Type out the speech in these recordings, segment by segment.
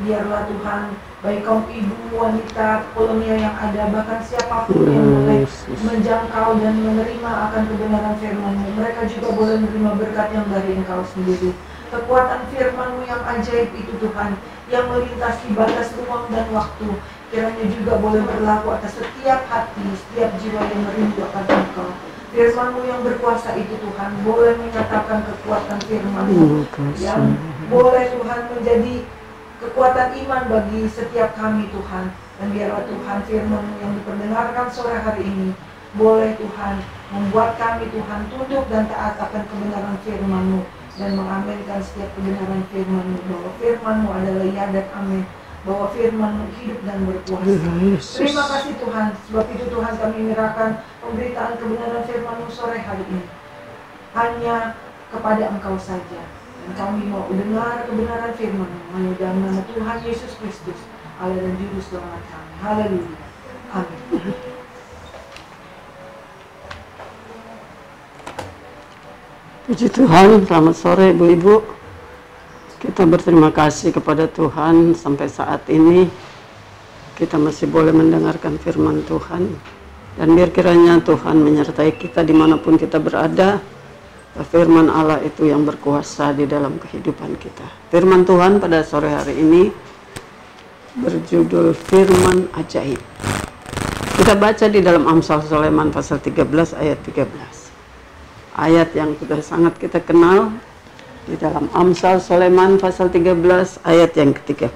Biarlah Tuhan, baik kaum ibu, wanita, kolonia yang ada, bahkan siapapun yang boleh menjangkau dan menerima akan kebenaran firman-Mu, mereka juga boleh menerima berkat yang dari Engkau sendiri. Kekuatan firman-Mu yang ajaib itu Tuhan, yang melintasi batas ruang dan waktu, kiranya juga boleh berlaku atas setiap hati, setiap jiwa yang merindu akan Engkau. Firman-Mu yang berkuasa itu Tuhan, boleh menyatakan kekuatan firman-Mu, yang boleh Tuhan menjadi kekuatan iman bagi setiap kami Tuhan. Dan biarlah Tuhan firman-Mu yang diperdengarkan sore hari ini boleh Tuhan membuat kami Tuhan tunduk dan taat akan kebenaran firman-Mu dan mengaminkan setiap kebenaran firman-Mu, bahwa firman-Mu adalah ya dan amin, bahwa firman-Mu hidup dan berkuasa. Terima kasih Tuhan, sebab itu Tuhan kami menyerahkan pemberitaan kebenaran firman-Mu sore hari ini hanya kepada Engkau saja. Dan kami mau dengar kebenaran firman-Mu hanya dalam nama Tuhan Yesus Kristus, Allah dan Juru Selamat kami. Haleluya. Amin. Puji Tuhan, selamat sore Ibu-Ibu. Kita berterima kasih kepada Tuhan sampai saat ini kita masih boleh mendengarkan firman Tuhan. Dan biar kiranya Tuhan menyertai kita dimanapun kita berada. Firman Allah itu yang berkuasa di dalam kehidupan kita. Firman Tuhan pada sore hari ini berjudul Firman Ajaib. Kita baca di dalam Amsal Sulaiman pasal 13 ayat 13. Ayat yang sudah sangat kita kenal di dalam Amsal Sulaiman pasal 13 ayat yang ke-13.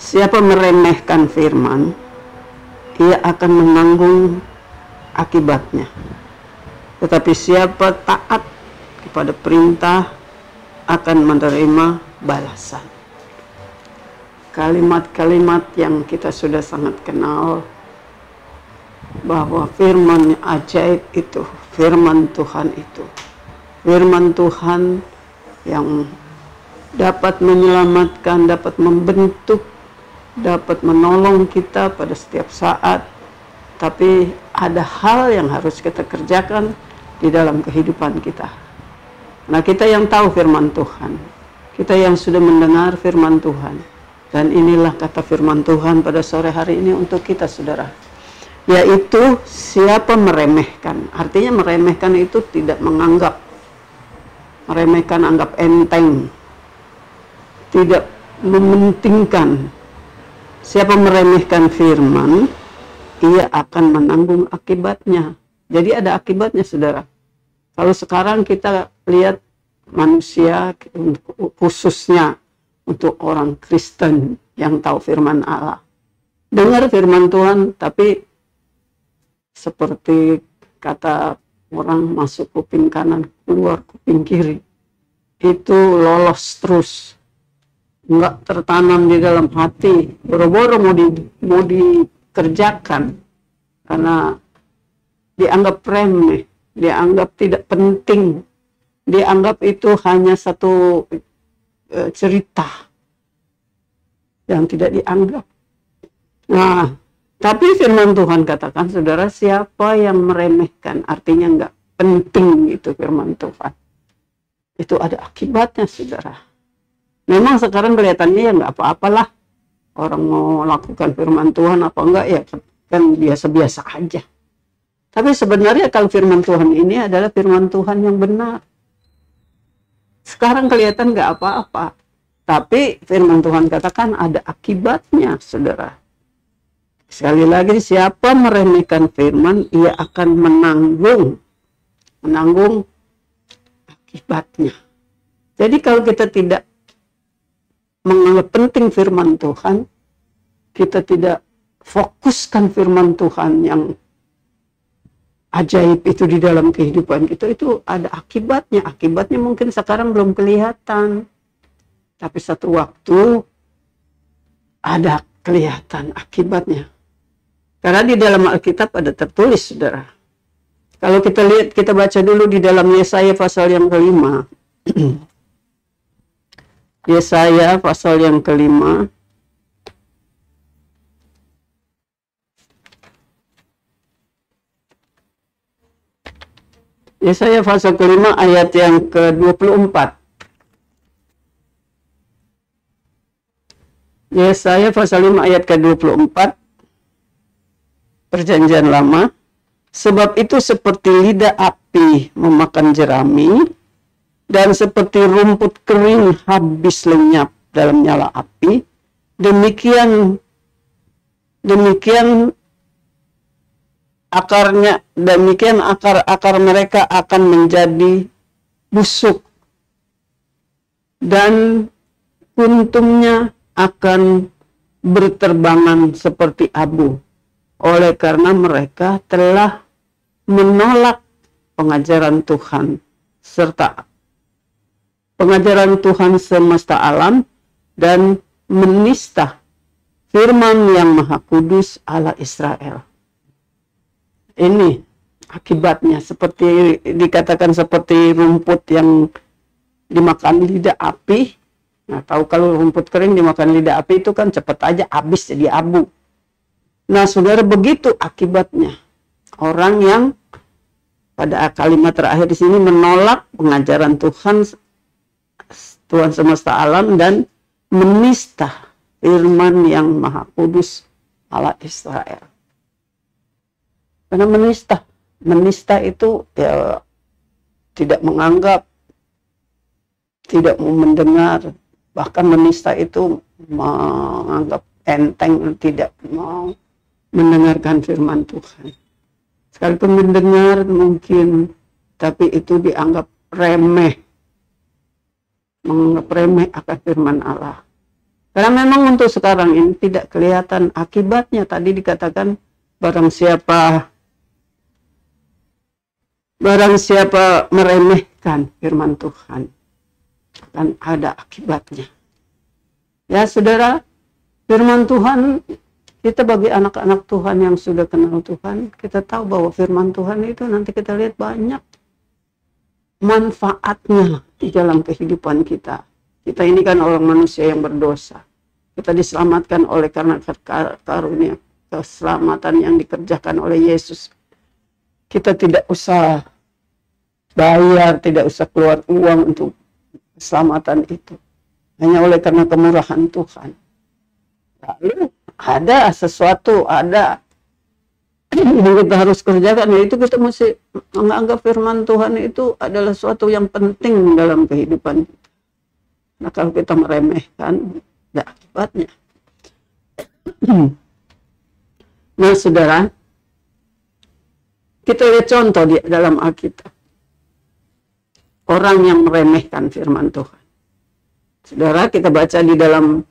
Siapa meremehkan firman, ia akan menanggung akibatnya. Tetapi siapa taat kepada perintah akan menerima balasan. Kalimat-kalimat yang kita sudah sangat kenal, bahwa firman ajaib itu, firman Tuhan itu, firman Tuhan yang dapat menyelamatkan, dapat membentuk, dapat menolong kita pada setiap saat. Tapi ada hal yang harus kita kerjakan di dalam kehidupan kita. Nah, kita yang tahu firman Tuhan, kita yang sudah mendengar firman Tuhan, dan inilah kata firman Tuhan pada sore hari ini untuk kita, saudara. Yaitu siapa meremehkan. Artinya meremehkan itu tidak menganggap, meremehkan anggap enteng, tidak mementingkan. Siapa meremehkan firman, ia akan menanggung akibatnya. Jadi ada akibatnya, saudara. Kalau sekarang kita lihat manusia, khususnya untuk orang Kristen yang tahu firman Allah, dengar firman Tuhan, tapi seperti kata orang, masuk kuping kanan, keluar kuping kiri. Itu lolos terus, enggak tertanam di dalam hati, boro-boro mau dikerjakan karena dianggap remeh, dianggap tidak penting, dianggap itu hanya satu cerita yang tidak dianggap. Nah, tapi firman Tuhan katakan, saudara, siapa yang meremehkan, artinya enggak penting itu firman Tuhan, itu ada akibatnya, saudara. Memang sekarang kelihatannya ya enggak apa-apalah, orang mau lakukan firman Tuhan apa enggak ya kan biasa-biasa aja. Tapi sebenarnya kalau firman Tuhan ini adalah firman Tuhan yang benar. Sekarang kelihatan enggak apa-apa, tapi firman Tuhan katakan ada akibatnya, saudara. Sekali lagi, siapa meremehkan firman, ia akan menanggung akibatnya. Jadi kalau kita tidak menganggap penting firman Tuhan, kita tidak fokuskan firman Tuhan yang ajaib itu di dalam kehidupan kita, itu ada akibatnya. Akibatnya mungkin sekarang belum kelihatan, tapi satu waktu ada kelihatan akibatnya. Karena di dalam Alkitab ada tertulis, saudara. Kalau kita lihat, kita baca dulu di dalam Yesaya pasal yang kelima. Yesaya pasal yang kelima. Yesaya pasal kelima ayat yang ke-24. Yesaya pasal 5 ayat ke-24, Perjanjian Lama. Sebab itu seperti lidah api memakan jerami, dan seperti rumput kering habis lenyap dalam nyala api, demikian akar mereka akan menjadi busuk, dan kuntumnya akan berterbangan seperti abu, oleh karena mereka telah menolak pengajaran Tuhan serta pengajaran Tuhan semesta alam, dan menista firman yang Maha Kudus Allah Israel. Ini akibatnya, seperti dikatakan seperti rumput yang dimakan lidah api. Nah, tahu kalau rumput kering dimakan lidah api itu kan cepat aja habis jadi abu. Nah, saudara, begitu akibatnya orang yang pada kalimat terakhir di sini menolak pengajaran Tuhan semesta alam dan menista firman yang Maha Kudus Allah Israel. Karena menista itu ya tidak menganggap, tidak mau mendengar, bahkan menista itu menganggap enteng, tidak mau mendengarkan firman Tuhan. Sekalipun mendengar mungkin, tapi itu dianggap remeh, menganggap remeh akan firman Allah. Karena memang untuk sekarang ini tidak kelihatan akibatnya. Tadi dikatakan barang siapa meremehkan firman Tuhan, akan ada akibatnya. Ya saudara, firman Tuhan, kita bagi anak-anak Tuhan yang sudah kenal Tuhan, kita tahu bahwa firman Tuhan itu nanti kita lihat banyak manfaatnya di dalam kehidupan kita. Kita ini kan orang manusia yang berdosa. Kita diselamatkan oleh karena karunia keselamatan yang dikerjakan oleh Yesus. Kita tidak usah bayar, tidak usah keluar uang untuk keselamatan itu. Hanya oleh karena kemurahan Tuhan. Lalu ada sesuatu, ada yang kita harus kerjakan, yaitu kita mesti menganggap firman Tuhan itu adalah sesuatu yang penting dalam kehidupan kita. Nah, kalau kita meremehkan, ada akibatnya. Nah, saudara, kita lihat contoh di dalam Alkitab. Orang yang meremehkan firman Tuhan. Saudara, kita baca di dalam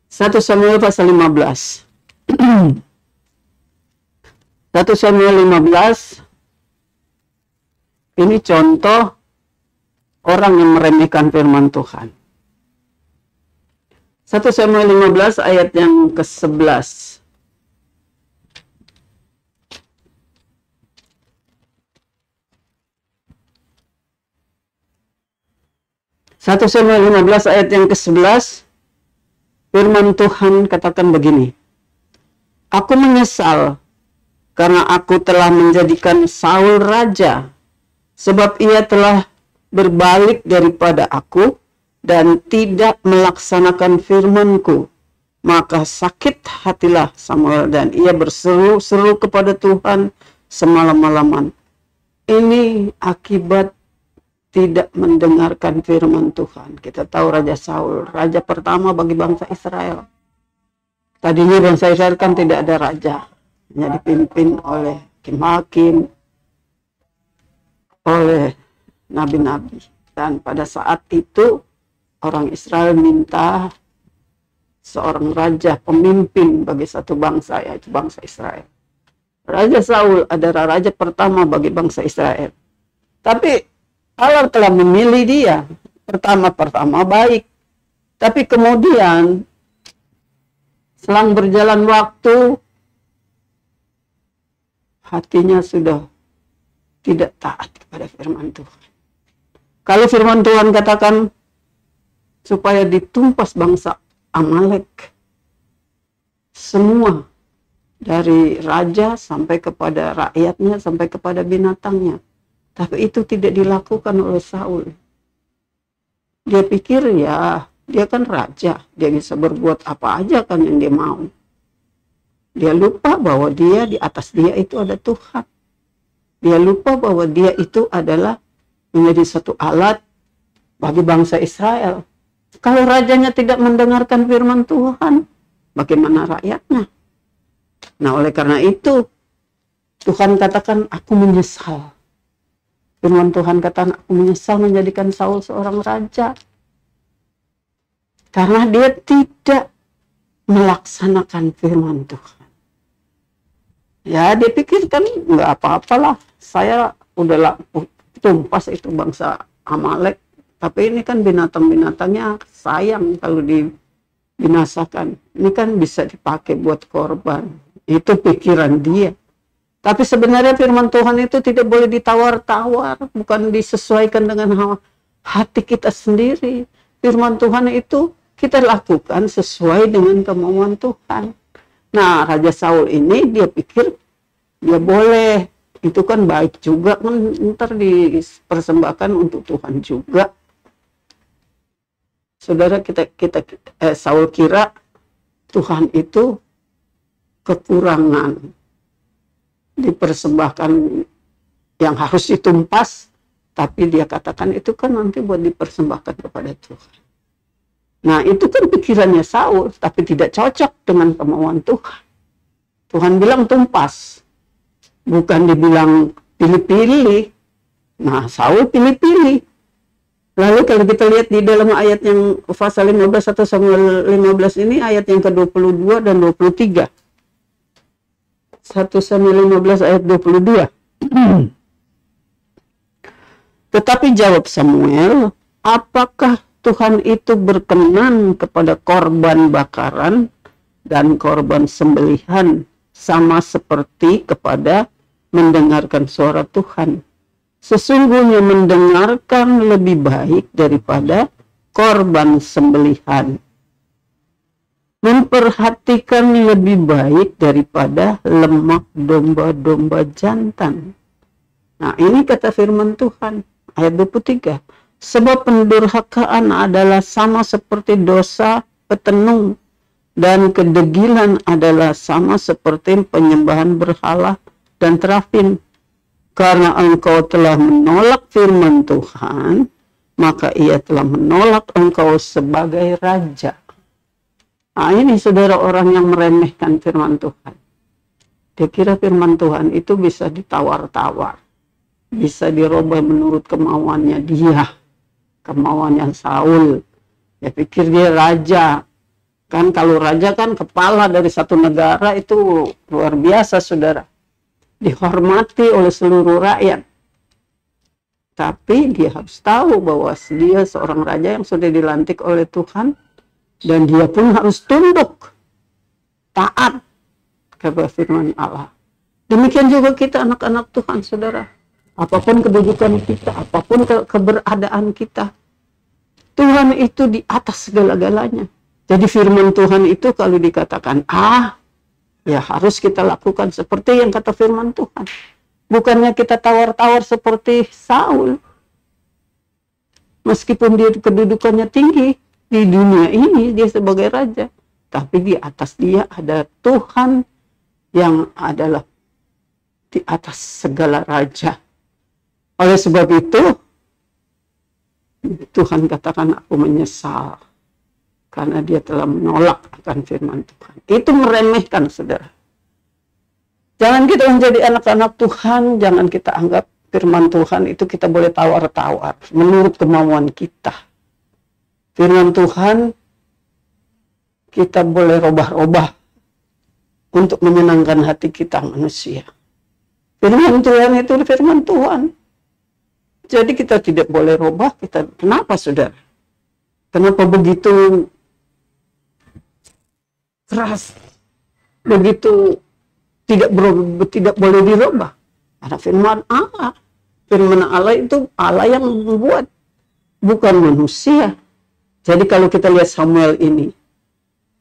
1 Samuel pasal 15. 1 Samuel 15, ini contoh orang yang meremehkan firman Tuhan. 1 Samuel 15 ayat yang ke-11. 1 Samuel 15 ayat yang ke-11, firman Tuhan katakan begini. Aku menyesal karena aku telah menjadikan Saul raja, sebab ia telah berbalik daripada aku dan tidak melaksanakan firman-Ku. Maka sakit hatilah Samuel dan ia berseru-seru kepada Tuhan semalam-malaman. Ini akibat tidak mendengarkan firman Tuhan. Kita tahu Raja Saul, raja pertama bagi bangsa Israel. Tadinya bangsa Israel kan tidak ada raja, hanya dipimpin oleh hakim-hakim, oleh nabi-nabi. Dan pada saat itu orang Israel minta seorang raja, pemimpin bagi satu bangsa, yaitu bangsa Israel. Raja Saul adalah raja pertama bagi bangsa Israel. Tapi Allah telah memilih dia. Pertama-pertama baik. Tapi kemudian selang berjalan waktu, hatinya sudah tidak taat kepada firman Tuhan. Kalau firman Tuhan katakan supaya ditumpas bangsa Amalek, semua dari raja sampai kepada rakyatnya, sampai kepada binatangnya. Tapi itu tidak dilakukan oleh Saul. Dia pikir ya Dia kan raja, dia bisa berbuat apa aja kan yang dia mau. Dia lupa bahwa dia di atas dia itu ada Tuhan. Dia lupa bahwa dia itu adalah menjadi satu alat bagi bangsa Israel. Kalau rajanya tidak mendengarkan firman Tuhan, bagaimana rakyatnya? Nah, oleh karena itu, Tuhan katakan, aku menyesal. Firman Tuhan katakan, aku menyesal menjadikan Saul seorang raja. Karena dia tidak melaksanakan firman Tuhan. Ya, dia pikirkan, nggak apa-apalah. Saya udah tumpas itu bangsa Amalek. Tapi ini kan binatang-binatangnya sayang kalau dibinasakan. Ini kan bisa dipakai buat korban. Itu pikiran dia. Tapi sebenarnya firman Tuhan itu tidak boleh ditawar-tawar. Bukan disesuaikan dengan hati kita sendiri. Firman Tuhan itu kita lakukan sesuai dengan kemauan Tuhan. Nah, Raja Saul ini dia pikir dia boleh. Itu kan baik juga. Kan ntar dipersembahkan untuk Tuhan juga. Saudara, Saul kira Tuhan itu kekurangan, dipersembahkan yang harus ditumpas, tapi dia katakan itu kan nanti buat dipersembahkan kepada Tuhan. Nah, itu kan pikirannya Saul, tapi tidak cocok dengan kemauan Tuhan. Tuhan bilang tumpas, bukan dibilang pilih-pilih. Nah, Saul pilih-pilih. Lalu kalau kita lihat di dalam ayat yang pasal 15 atau Samuel 15 ini, ayat yang ke-22 dan 23. 1 Samuel 15 ayat 22. Tetapi jawab Samuel, apakah Tuhan itu berkenan kepada korban bakaran dan korban sembelihan sama seperti kepada mendengarkan suara Tuhan? Sesungguhnya mendengarkan lebih baik daripada korban sembelihan. Memperhatikan lebih baik daripada lemak domba-domba jantan. Nah, ini kata firman Tuhan, ayat 23. Sebab pendurhakaan adalah sama seperti dosa petenung, dan kedegilan adalah sama seperti penyembahan berhala dan terafim. Karena engkau telah menolak firman Tuhan, maka ia telah menolak engkau sebagai raja. Nah, ini saudara orang yang meremehkan firman Tuhan. Dia kira firman Tuhan itu bisa ditawar-tawar, bisa dirubah menurut kemauannya dia, kemauannya Saul. Dia pikir dia raja. Kan kalau raja kan kepala dari satu negara, itu luar biasa saudara. Dihormati oleh seluruh rakyat. Tapi dia harus tahu bahwa dia seorang raja yang sudah dilantik oleh Tuhan, dan dia pun harus tunduk, taat kepada firman Allah. Demikian juga kita anak-anak Tuhan, saudara. Apapun kedudukan kita, apapun keberadaan kita, Tuhan itu di atas segala-galanya. Jadi firman Tuhan itu kalau dikatakan ya harus kita lakukan seperti yang kata firman Tuhan. Bukannya kita tawar-tawar seperti Saul. Meskipun dia kedudukannya tinggi di dunia ini, dia sebagai raja. Tapi di atas dia ada Tuhan yang adalah di atas segala raja. Oleh sebab itu, Tuhan katakan aku menyesal. Karena dia telah menolak akan firman Tuhan. Itu meremehkan, saudara. Jangan kita menjadi anak-anak Tuhan, jangan kita anggap firman Tuhan itu kita boleh tawar-tawar menurut kemauan kita. Firman Tuhan kita boleh robah-robah untuk menyenangkan hati kita manusia. Firman Tuhan itu firman Tuhan. Jadi kita tidak boleh robah. Kenapa, saudara? Kenapa begitu keras, begitu tidak boleh dirubah? Karena firman Allah itu Allah yang membuat, bukan manusia. Jadi kalau kita lihat Samuel ini,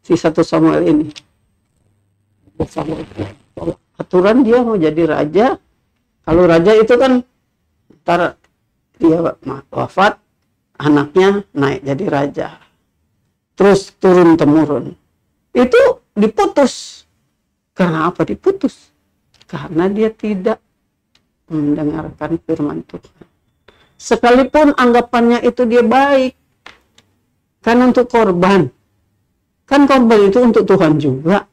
si 1 Samuel ini, aturan dia mau jadi raja. Kalau raja itu kan ntar dia wafat, anaknya naik jadi raja. terus turun-temurun. Itu diputus. Karena apa diputus? Karena dia tidak mendengarkan firman Tuhan. Sekalipun anggapannya itu dia baik, kan untuk korban. Kan korban itu untuk Tuhan juga.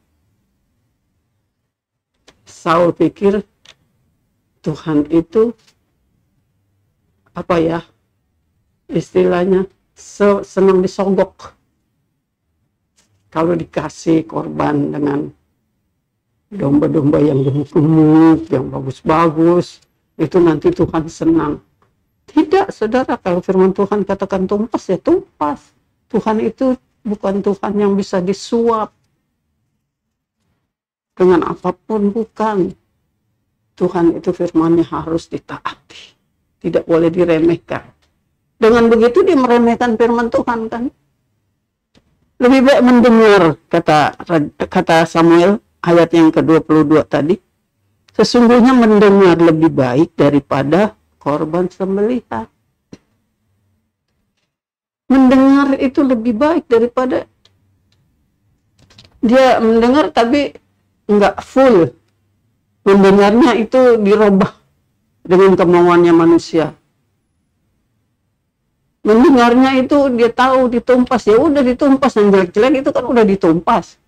Saul pikir Tuhan itu apa ya istilahnya, senang disogok. Kalau dikasih korban dengan domba-domba yang gemuk-gemuk, yang bagus-bagus, itu nanti Tuhan senang. Tidak, saudara, kalau firman Tuhan katakan tumpas, ya tumpas. Tuhan itu bukan Tuhan yang bisa disuap dengan apapun, bukan. Tuhan itu firman-Nya harus ditaati, tidak boleh diremehkan. Dengan begitu dia meremehkan firman Tuhan, kan? Lebih baik mendengar, kata Samuel, ayat yang ke-22 tadi. Sesungguhnya mendengar lebih baik daripada korban sembelihan. Mendengar itu lebih baik daripada dia mendengar tapi enggak full. Mendengarnya itu dirubah dengan kemauannya manusia. Mendengarnya itu dia tahu ditumpas, ya udah ditumpas, yang jelek-jelek itu kan udah ditumpas.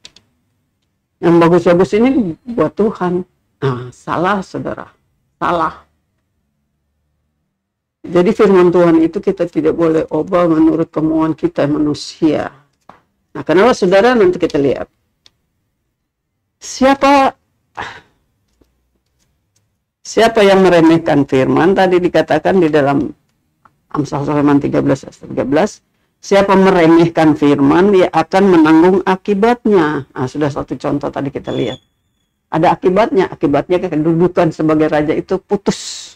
Yang bagus-bagus ini buat Tuhan. Nah, salah saudara, salah. Jadi firman Tuhan itu kita tidak boleh ubah menurut kemauan kita manusia. Nah, kenapa saudara? Nanti kita lihat. Siapa yang meremehkan firman? Tadi dikatakan di dalam Amsal Sulaiman 13 ayat 13, siapa meremehkan firman, dia akan menanggung akibatnya. Nah, sudah satu contoh tadi kita lihat. Ada akibatnya kedudukan sebagai raja itu putus.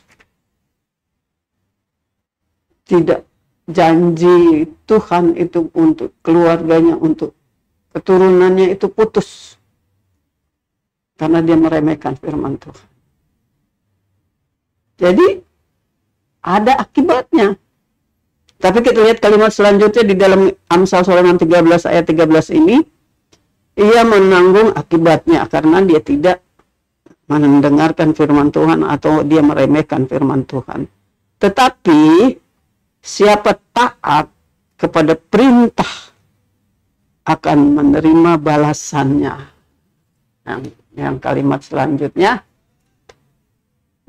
Tidak, janji Tuhan itu untuk keluarganya, untuk keturunannya itu putus. Karena dia meremehkan firman Tuhan. Jadi, ada akibatnya. Tapi kita lihat kalimat selanjutnya di dalam Amsal Sulaiman 13 ayat 13 ini. Ia menanggung akibatnya karena dia tidak mendengarkan firman Tuhan atau dia meremehkan firman Tuhan. Tetapi siapa taat kepada perintah akan menerima balasannya. Yang kalimat selanjutnya,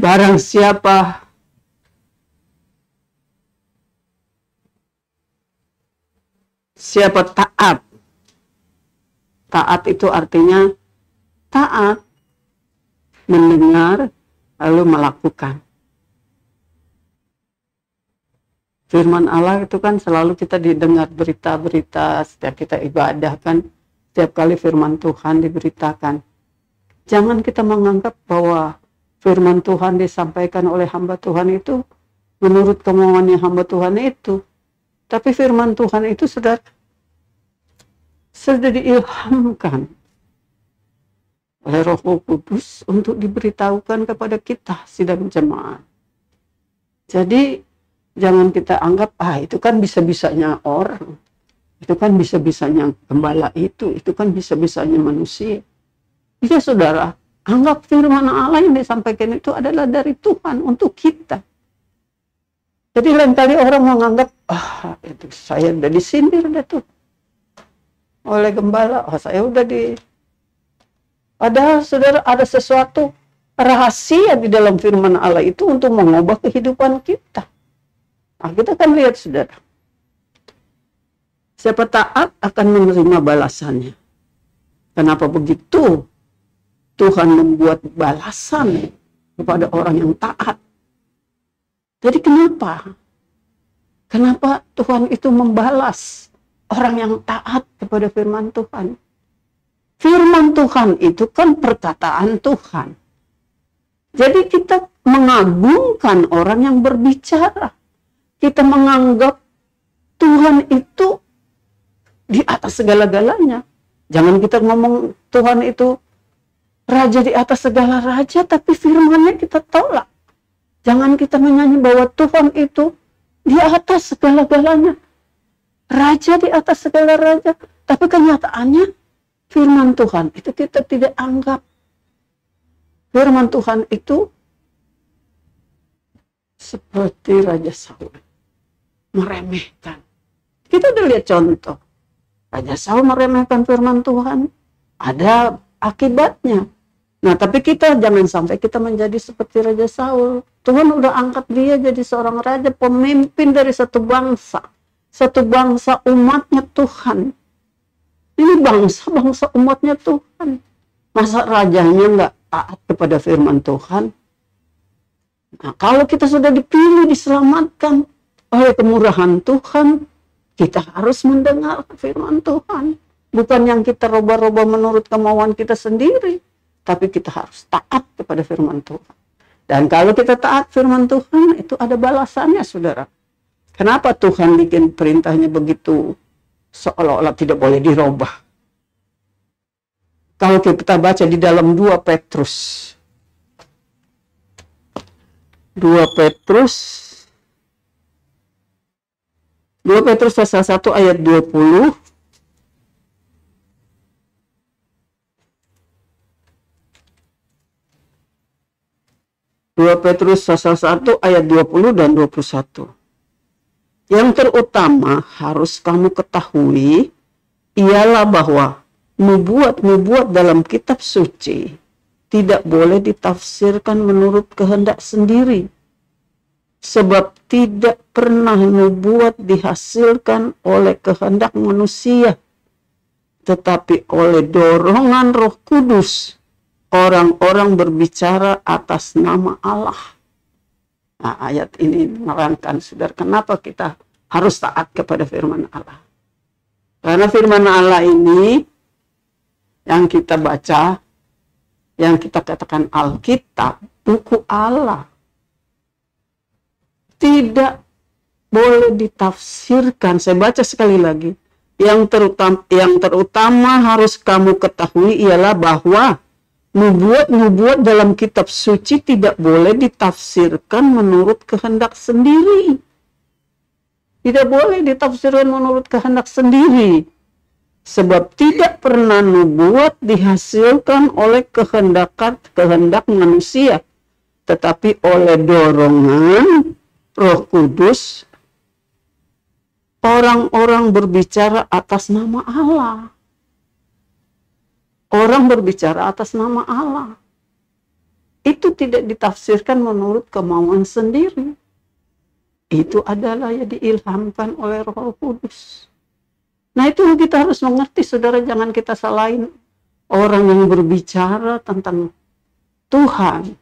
barang siapa taat. Taat itu artinya taat, mendengar, lalu melakukan. Firman Allah itu kan selalu kita didengar berita-berita, setiap kita ibadah kan, setiap kali firman Tuhan diberitakan. Jangan kita menganggap bahwa firman Tuhan disampaikan oleh hamba Tuhan itu menurut kemauannya hamba Tuhan itu. Tapi firman Tuhan itu sudah diilhamkan oleh Roh Kudus untuk diberitahukan kepada kita sidang jemaat. Jadi jangan kita anggap itu kan bisa-bisanya orang, itu kan bisa-bisanya gembala itu kan bisa-bisanya manusia. Ya saudara, anggap firman Allah yang disampaikan itu adalah dari Tuhan untuk kita. Jadi lain kali orang menganggap, itu saya udah disindir dah tuh oleh gembala, saya udah padahal saudara ada sesuatu rahasia di dalam firman Allah itu untuk mengubah kehidupan kita. Nah, kita kan lihat saudara, siapa taat akan menerima balasannya. Kenapa begitu? Tuhan membuat balasan kepada orang yang taat. Jadi kenapa? Kenapa Tuhan itu membalas orang yang taat kepada firman Tuhan? Firman Tuhan itu kan perkataan Tuhan. Jadi kita mengagungkan orang yang berbicara. Kita menganggap Tuhan itu di atas segala-galanya. Jangan kita ngomong Tuhan itu raja di atas segala raja, tapi firman-Nya kita tolak. Jangan kita menyanyi bahwa Tuhan itu di atas segala-galanya. raja di atas segala raja. Tapi kenyataannya firman Tuhan itu kita tidak anggap. Firman Tuhan itu seperti Raja Saul, meremehkan. Kita udah lihat contoh. Raja Saul meremehkan firman Tuhan, ada akibatnya. Nah, tapi kita jangan sampai kita menjadi seperti Raja Saul. Tuhan udah angkat dia jadi seorang raja, pemimpin dari satu bangsa umatnya Tuhan. Ini bangsa umatnya Tuhan. Masa rajanya nggak taat kepada firman Tuhan? Nah, kalau kita sudah dipilih, diselamatkan oleh kemurahan Tuhan, kita harus mendengar firman Tuhan. Bukan yang kita roba-roba menurut kemauan kita sendiri, tapi kita harus taat kepada firman Tuhan. Dan kalau kita taat firman Tuhan, itu ada balasannya, saudara. Kenapa Tuhan bikin perintahnya begitu seolah-olah tidak boleh dirubah? Kalau kita baca di dalam 2 Petrus pasal 1 ayat 20. 2 Petrus pasal 1 ayat 20 dan 21. Yang terutama harus kamu ketahui ialah bahwa nubuat-nubuat dalam kitab suci tidak boleh ditafsirkan menurut kehendak sendiri. Sebab tidak pernah nubuat dihasilkan oleh kehendak manusia, tetapi oleh dorongan Roh Kudus, orang-orang berbicara atas nama Allah. Nah, ayat ini menerangkan, saudara, kenapa kita harus taat kepada firman Allah. Karena firman Allah ini yang kita baca, yang kita katakan Alkitab, buku Allah, tidak boleh ditafsirkan. Saya baca sekali lagi. Yang terutama harus kamu ketahui ialah bahwa nubuat-nubuat dalam kitab suci tidak boleh ditafsirkan menurut kehendak sendiri. Tidak boleh ditafsirkan menurut kehendak sendiri. Sebab tidak pernah nubuat dihasilkan oleh kehendak manusia, tetapi oleh dorongan Roh Kudus, orang-orang berbicara atas nama Allah. Orang berbicara atas nama Allah. Itu tidak ditafsirkan menurut kemauan sendiri. Itu adalah yang diilhamkan oleh Roh Kudus. Nah, itu yang kita harus mengerti, saudara. Jangan kita salahin orang yang berbicara tentang Tuhan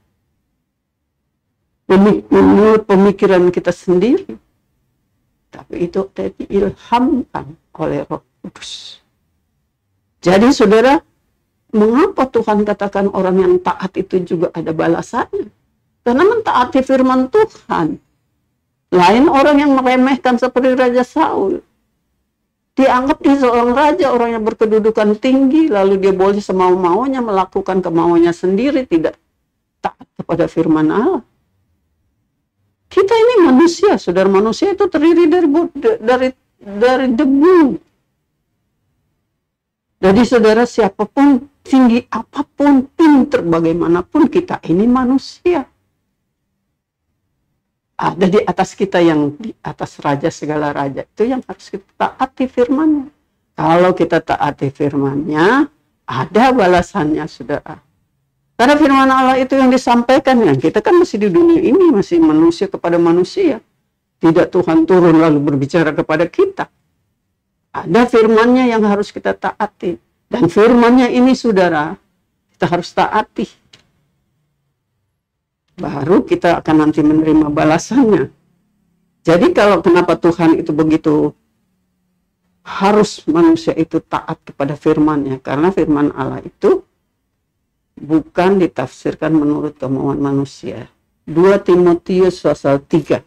menurut pemikiran kita sendiri. Tapi itu diilhamkan oleh Roh Kudus. Jadi, saudara, mengapa Tuhan katakan orang yang taat itu juga ada balasannya? Karena mentaati firman Tuhan. Lain orang yang meremehkan seperti Raja Saul. Dianggap dia seorang raja, orang yang berkedudukan tinggi, lalu dia boleh semau-maunya melakukan kemauannya sendiri, tidak taat kepada firman Allah. Kita ini manusia, saudara. Manusia itu terdiri dari debu. Jadi, saudara, siapapun, tinggi apapun, pinter bagaimanapun, kita ini manusia. Ada di atas kita, yang di atas raja segala raja. Itu yang harus kita taati firman-Nya. Kalau kita taati firman-Nya, ada balasannya, saudara. Karena firman Allah itu yang disampaikan, ya. Kita kan masih di dunia ini, masih manusia kepada manusia. Tidak Tuhan turun lalu berbicara kepada kita. Ada firman-Nya yang harus kita taati. Dan firman-Nya ini, saudara, kita harus taati. Baru kita akan nanti menerima balasannya. Jadi kalau kenapa Tuhan itu begitu harus manusia itu taat kepada firman-Nya? Karena firman Allah itu bukan ditafsirkan menurut kemauan manusia. 2 Timotius pasal 3.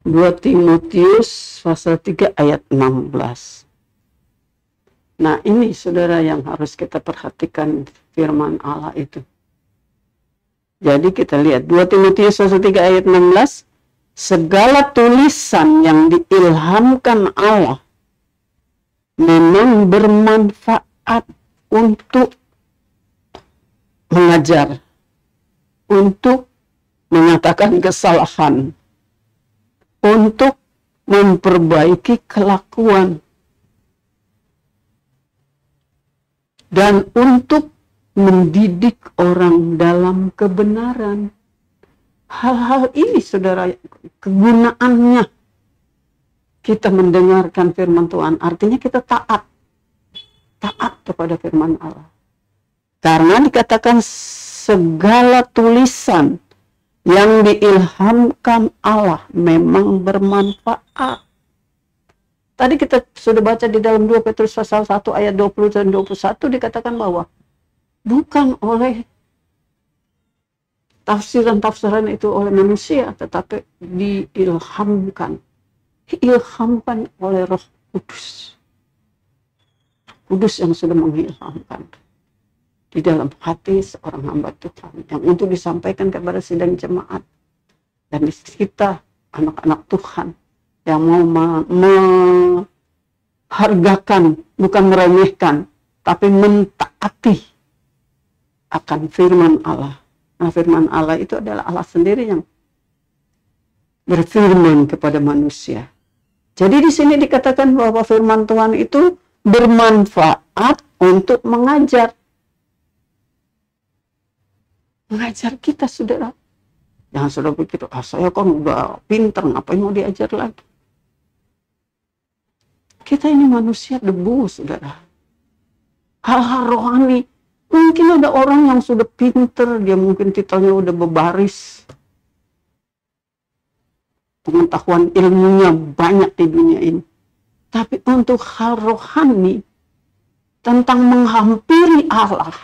2 Timotius pasal 3 ayat 16. Nah, ini saudara yang harus kita perhatikan firman Allah itu. Jadi kita lihat 2 Timotius 1:3 ayat 16, segala tulisan yang diilhamkan Allah memang bermanfaat untuk mengajar, untuk menyatakan kesalahan, untuk memperbaiki kelakuan, dan untuk mendidik orang dalam kebenaran. Hal-hal ini saudara, kegunaannya kita mendengarkan firman Tuhan, artinya kita taat kepada firman Allah. Karena dikatakan segala tulisan yang diilhamkan Allah memang bermanfaat. Tadi kita sudah baca di dalam 2 Petrus pasal 1 ayat 20 dan 21 dikatakan bahwa bukan oleh tafsiran-tafsiran itu oleh manusia, tetapi diilhamkan oleh Roh Kudus. Kudus yang sudah mengilhamkan di dalam hati seorang hamba Tuhan yang untuk disampaikan kepada sidang jemaat dan di kita anak-anak Tuhan yang mau menghargakan, bukan meremehkan, tapi mentaati akan firman Allah. Nah, firman Allah itu adalah Allah sendiri yang berfirman kepada manusia. Jadi di sini dikatakan bahwa firman Tuhan itu bermanfaat untuk mengajar kita, saudara. Jangan saudara pikir, saya kan udah pinter, ngapain mau diajar lagi. Kita ini manusia debu, saudara. Hal-hal rohani, mungkin ada orang yang sudah pinter, dia mungkin titelnya udah berbaris, pengetahuan ilmunya banyak di dunia ini. Tapi untuk hal rohani, tentang menghampiri Allah,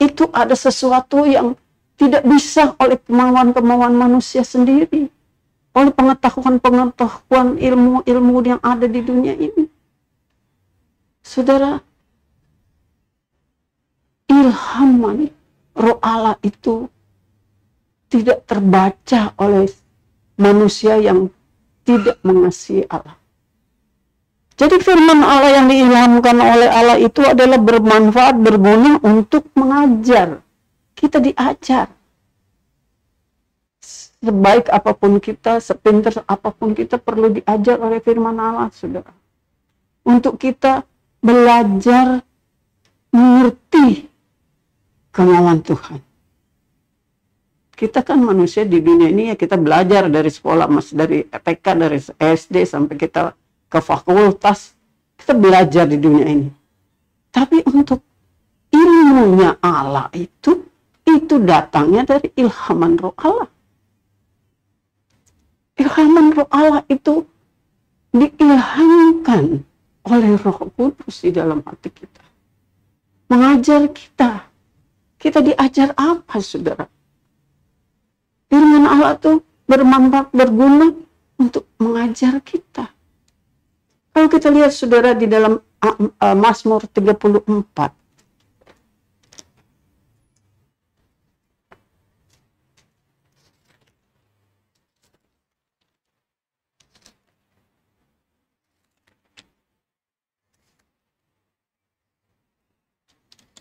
itu ada sesuatu yang tidak bisa oleh kemauan-kemauan manusia sendiri, oleh pengetahuan-pengetahuan ilmu-ilmu yang ada di dunia ini. Saudara, ilhaman Roh Allah itu tidak terbaca oleh manusia yang tidak mengasihi Allah. Jadi firman Allah yang diilhamkan oleh Allah itu adalah bermanfaat, berguna untuk mengajar. Kita diajar. Sebaik apapun kita, sepintar apapun kita, perlu diajar oleh firman Allah, saudara. Untuk kita belajar mengerti kemauan Tuhan. Kita kan manusia di dunia ini ya, kita belajar dari sekolah, dari TK, dari SD sampai kita ke fakultas, kita belajar di dunia ini. Tapi untuk ilmunya Allah itu datangnya dari ilhaman Roh Allah. Ilhaman Roh Allah itu diilhamkan oleh Roh Kudus di dalam hati kita. Mengajar kita. Kita diajar apa, saudara? Firman Allah itu bermanfaat, berguna untuk mengajar kita. Kalau kita lihat, saudara, di dalam Mazmur 34.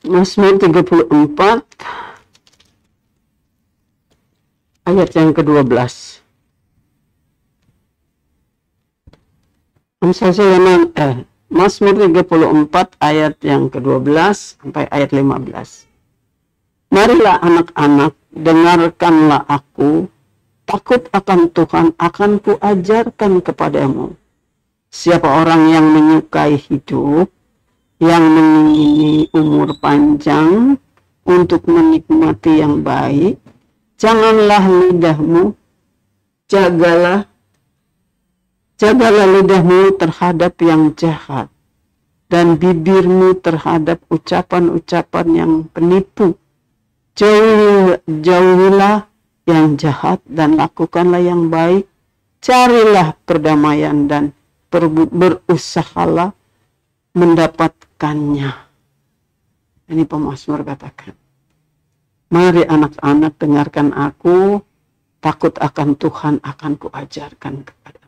Mazmur 34 ayat yang ke-12. Mazmur 34 ayat yang ke-12 sampai ayat 15. Marilah anak-anak, dengarkanlah aku, takut akan Tuhan akan kuajarkan kepadamu. Siapa orang yang menyukai hidup, yang mengingini umur panjang untuk menikmati yang baik, janganlah lidahmu, jagalah lidahmu terhadap yang jahat, dan bibirmu terhadap ucapan-ucapan yang penipu. Jauhilah yang jahat dan lakukanlah yang baik. Carilah perdamaian dan berusahalah mendapat mendengarkannya. Ini pemazmur katakan, mari anak-anak dengarkan aku, takut akan Tuhan akan kuajarkan kepada.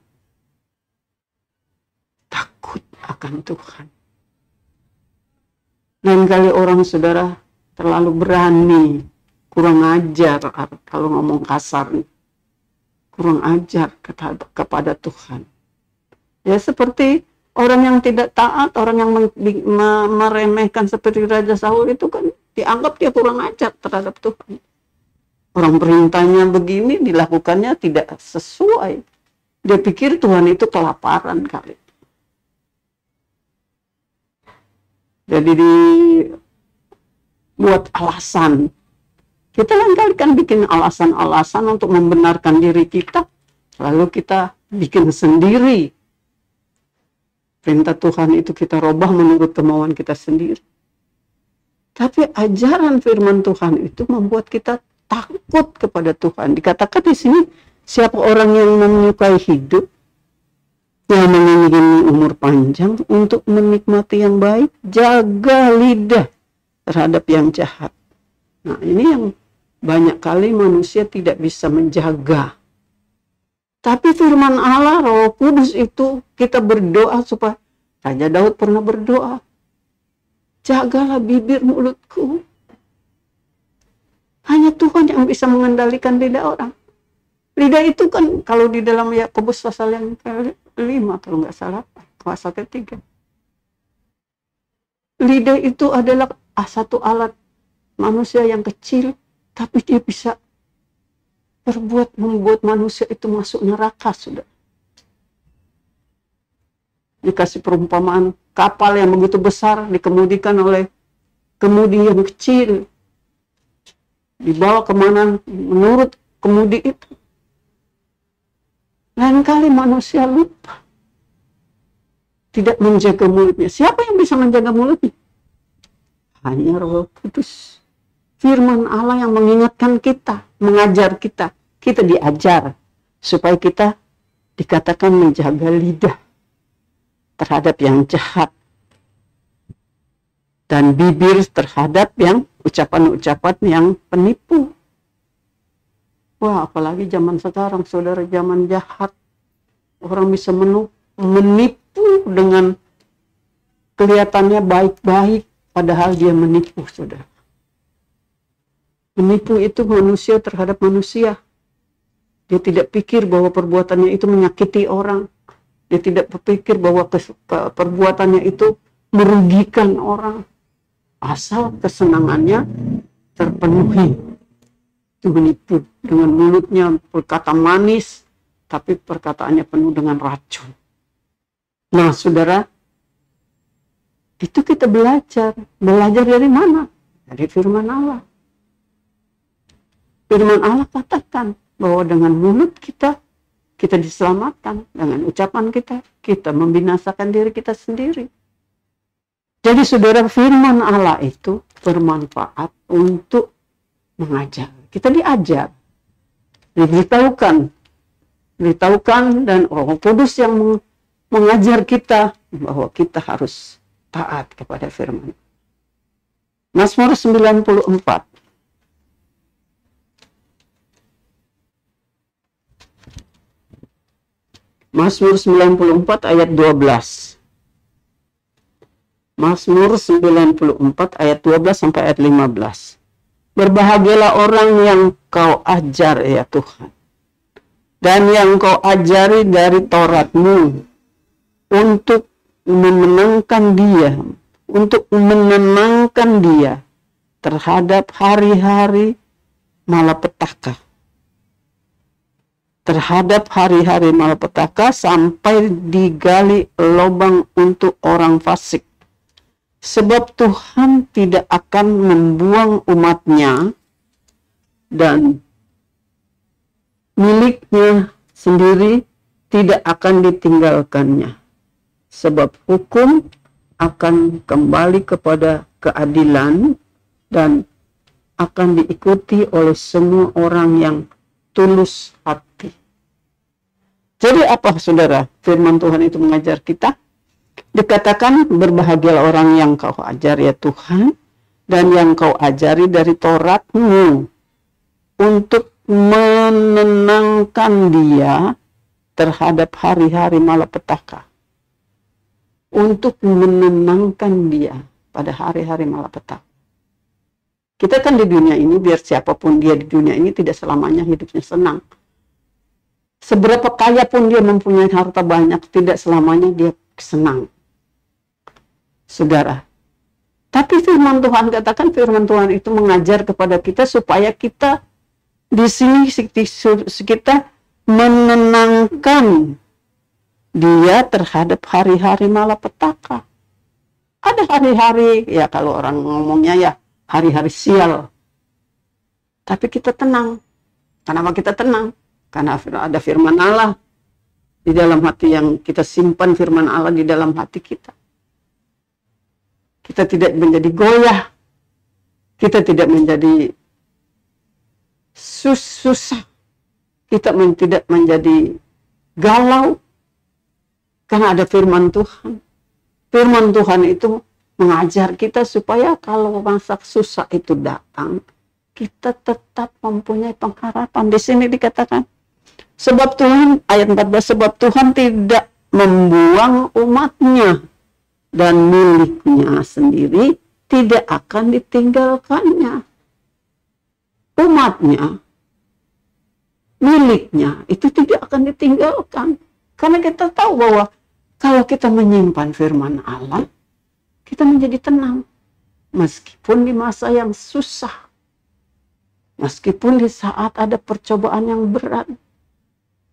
Takut akan Tuhan. Lain kali orang saudara terlalu berani, kurang ajar kalau ngomong kasar, kurang ajar kepada Tuhan. Ya seperti orang yang tidak taat, orang yang meremehkan seperti Raja Saul itu kan dianggap dia kurang ajar terhadap Tuhan. Orang perintahnya begini, dilakukannya tidak sesuai. Dia pikir Tuhan itu kelaparan kali. Jadi dibuat alasan. Kita lain kan bikin alasan-alasan untuk membenarkan diri kita. Lalu kita bikin sendiri. Perintah Tuhan itu kita robah menurut kemauan kita sendiri. Tapi ajaran firman Tuhan itu membuat kita takut kepada Tuhan. Dikatakan di sini, siapa orang yang menyukai hidup, yang menginginkan umur panjang untuk menikmati yang baik, jaga lidah terhadap yang jahat. Nah, ini yang banyak kali manusia tidak bisa menjaga. Tapi firman Allah, Roh Kudus itu kita berdoa supaya, Raja Daud pernah berdoa, jagalah bibir mulutku. Hanya Tuhan yang bisa mengendalikan lidah orang. Lidah itu kan kalau di dalam Yakobus pasal yang ke-5 kalau nggak salah, pasal ke-3. Lidah itu adalah satu alat manusia yang kecil, tapi dia bisa membuat manusia itu masuk neraka, sudah. Dikasih perumpamaan kapal yang begitu besar dikemudikan oleh kemudi yang kecil. Dibawa kemana menurut kemudi itu. Lain kali manusia lupa. Tidak menjaga mulutnya. Siapa yang bisa menjaga mulutnya? Hanya Roh Kudus. Firman Allah yang mengingatkan kita, mengajar kita. Kita diajar supaya kita dikatakan menjaga lidah terhadap yang jahat. Dan bibir terhadap yang ucapan-ucapan yang penipu. Wah, apalagi zaman sekarang, saudara, zaman jahat. Orang bisa menipu dengan kelihatannya baik-baik, padahal dia menipu, saudara. Menipu itu manusia terhadap manusia. Dia tidak pikir bahwa perbuatannya itu menyakiti orang. Dia tidak berpikir bahwa perbuatannya itu merugikan orang. Asal kesenangannya terpenuhi. Itu menipu. Dengan mulutnya berkata manis, tapi perkataannya penuh dengan racun. Nah, saudara, itu kita belajar. Belajar dari mana? Dari firman Allah. Firman Allah katakan bahwa dengan mulut kita diselamatkan. Dengan ucapan kita membinasakan diri kita sendiri. Jadi saudara, firman Allah itu bermanfaat untuk mengajar. Kita diajar, diberitahukan dan Roh Kudus yang mengajar kita bahwa kita harus taat kepada firman. Mazmur 94. Mazmur 94 ayat 12. Mazmur 94 ayat 12 sampai ayat 15. Berbahagialah orang yang kau ajar ya Tuhan, dan yang kau ajari dari Taurat-Mu, untuk menenangkan dia terhadap hari-hari malapetaka. Sampai digali lubang untuk orang fasik. Sebab Tuhan tidak akan membuang umatnya dan miliknya sendiri tidak akan ditinggalkannya. Sebab hukum akan kembali kepada keadilan dan akan diikuti oleh semua orang yang tulus hati. Jadi apa, saudara? Firman Tuhan itu mengajar kita Dikatakan berbahagialah orang yang kau ajar ya Tuhan, dan yang kau ajari dari Taurat-Mu, untuk menenangkan dia terhadap hari-hari malapetaka. Untuk menenangkan dia pada hari-hari malapetaka. Kita kan di dunia ini, biar siapapun dia di dunia ini, tidak selamanya hidupnya senang. Seberapa kaya pun dia mempunyai harta banyak, tidak selamanya dia senang. Saudara, tapi firman Tuhan katakan, firman Tuhan itu mengajar kepada kita supaya kita di sini kita menenangkan dia terhadap hari-hari malapetaka. Ada hari-hari, ya kalau orang ngomongnya ya hari-hari sial. Tapi kita tenang. Kenapa kita tenang? Karena ada firman Allah di dalam hati, yang kita simpan firman Allah di dalam hati kita. Kita tidak menjadi goyah. Kita tidak menjadi susah. Kita tidak menjadi galau. Karena ada firman Tuhan. Firman Tuhan itu mengajar kita supaya kalau masa susah itu datang, kita tetap mempunyai pengharapan. Di sini dikatakan, sebab Tuhan, ayat 14, sebab Tuhan tidak membuang umatnya, dan miliknya sendiri tidak akan ditinggalkannya. Umatnya, miliknya itu tidak akan ditinggalkan. Karena kita tahu bahwa kalau kita menyimpan firman Allah, kita menjadi tenang. Meskipun di masa yang susah, meskipun di saat ada percobaan yang berat,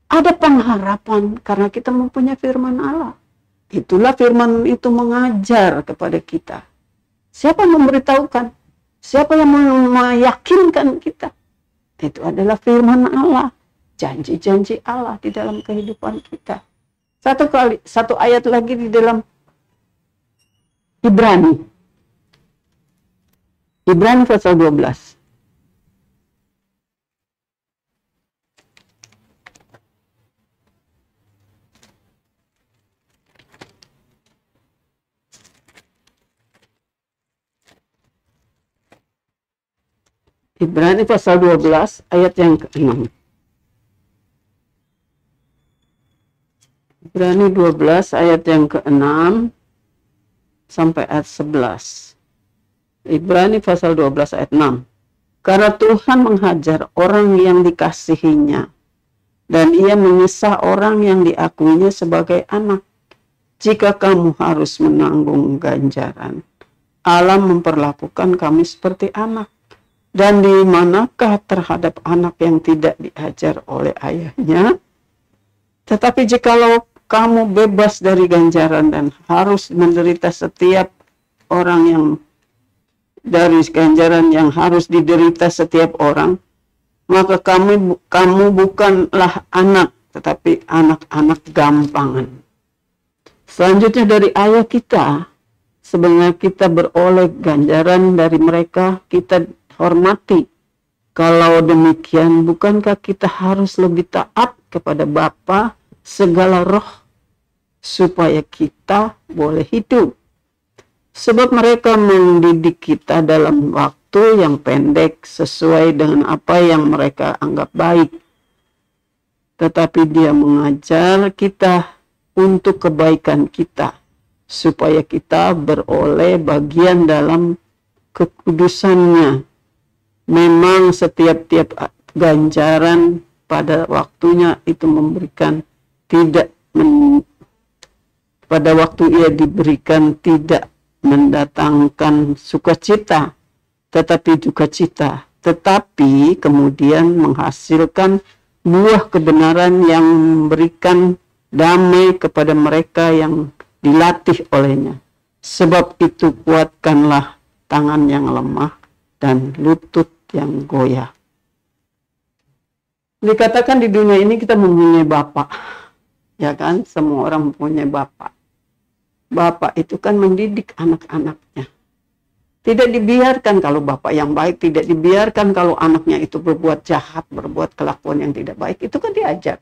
ada pengharapan karena kita mempunyai firman Allah. Itulah firman itu mengajar kepada kita. Siapa yang memberitahukan? Siapa yang meyakinkan kita? Itu adalah firman Allah. Janji-janji Allah di dalam kehidupan kita. Satu ayat lagi di dalam Ibrani. Ibrani pasal 12. Ibrani pasal 12 ayat yang ke-6. Ibrani 12 ayat yang ke-6 sampai ayat 11. Ibrani pasal 12 ayat 6. Karena Tuhan menghajar orang yang dikasihinya, dan ia menyisah orang yang diakuinya sebagai anak. Jika kamu harus menanggung ganjaran, Allah memperlakukan kami seperti anak. Dan di manakah terhadap anak yang tidak diajar oleh ayahnya? Tetapi jikalau kamu bebas dari ganjaran dan harus menderita setiap orang yang dari ganjaran yang harus diderita setiap orang, maka kamu bukanlah anak, tetapi anak-anak gampangan. Selanjutnya dari ayah kita, sebenarnya kita beroleh ganjaran dari mereka, kita hormati. Kalau demikian, bukankah kita harus lebih taat kepada Bapa segala roh, supaya kita boleh hidup? Sebab mereka mendidik kita dalam waktu yang pendek sesuai dengan apa yang mereka anggap baik. Tetapi Dia mengajar kita untuk kebaikan kita, supaya kita beroleh bagian dalam kekudusannya. Memang setiap ganjaran pada waktunya itu memberikan pada waktu ia diberikan tidak mendatangkan sukacita, tetapi duka cita, tetapi kemudian menghasilkan buah kebenaran yang memberikan damai kepada mereka yang dilatih olehnya. Sebab itu kuatkanlah tangan yang lemah dan lutut yang goyah. Dikatakan di dunia ini kita mempunyai bapak, ya kan? Semua orang mempunyai bapak. Bapak itu kan mendidik anak-anaknya. Tidak dibiarkan kalau bapak yang baik, tidak dibiarkan kalau anaknya itu berbuat jahat, berbuat kelakuan yang tidak baik, itu kan diajar.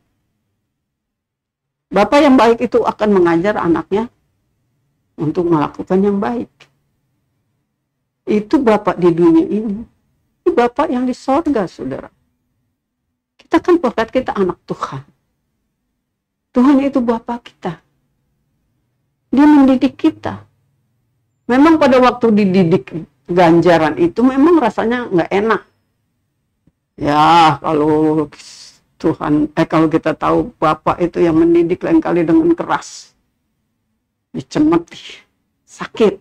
Bapak yang baik itu akan mengajar anaknya untuk melakukan yang baik. Itu Bapa di dunia ini. Itu Bapa yang di sorga, saudara. Kita kan berkat kita anak Tuhan. Tuhan itu Bapa kita. Dia mendidik kita. Memang pada waktu dididik ganjaran itu memang rasanya nggak enak. Ya, kalau Tuhan, kalau kita tahu Bapak itu yang mendidik lain kali dengan keras. Dicemeti, sakit.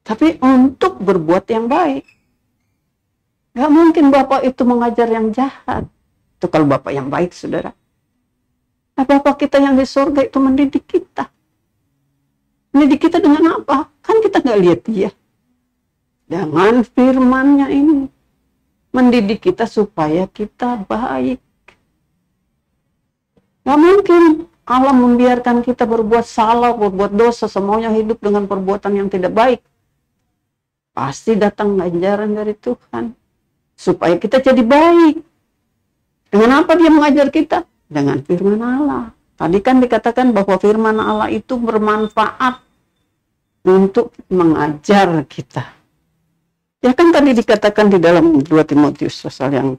Tapi untuk berbuat yang baik. Nggak mungkin Bapak itu mengajar yang jahat. Itu kalau Bapak yang baik, saudara. Nah, Bapak kita yang di surga itu mendidik kita. Mendidik kita dengan apa? Kan kita nggak lihat dia. Dengan firman-Nya ini. Mendidik kita supaya kita baik. Nggak mungkin Allah membiarkan kita berbuat salah, berbuat dosa, semuanya hidup dengan perbuatan yang tidak baik. Pasti datang ganjaran dari Tuhan. Supaya kita jadi baik. Dengan apa dia mengajar kita? Dengan firman Allah. Tadi kan dikatakan bahwa firman Allah itu bermanfaat untuk mengajar kita. Ya kan tadi dikatakan di dalam 2 Timotius pasal yang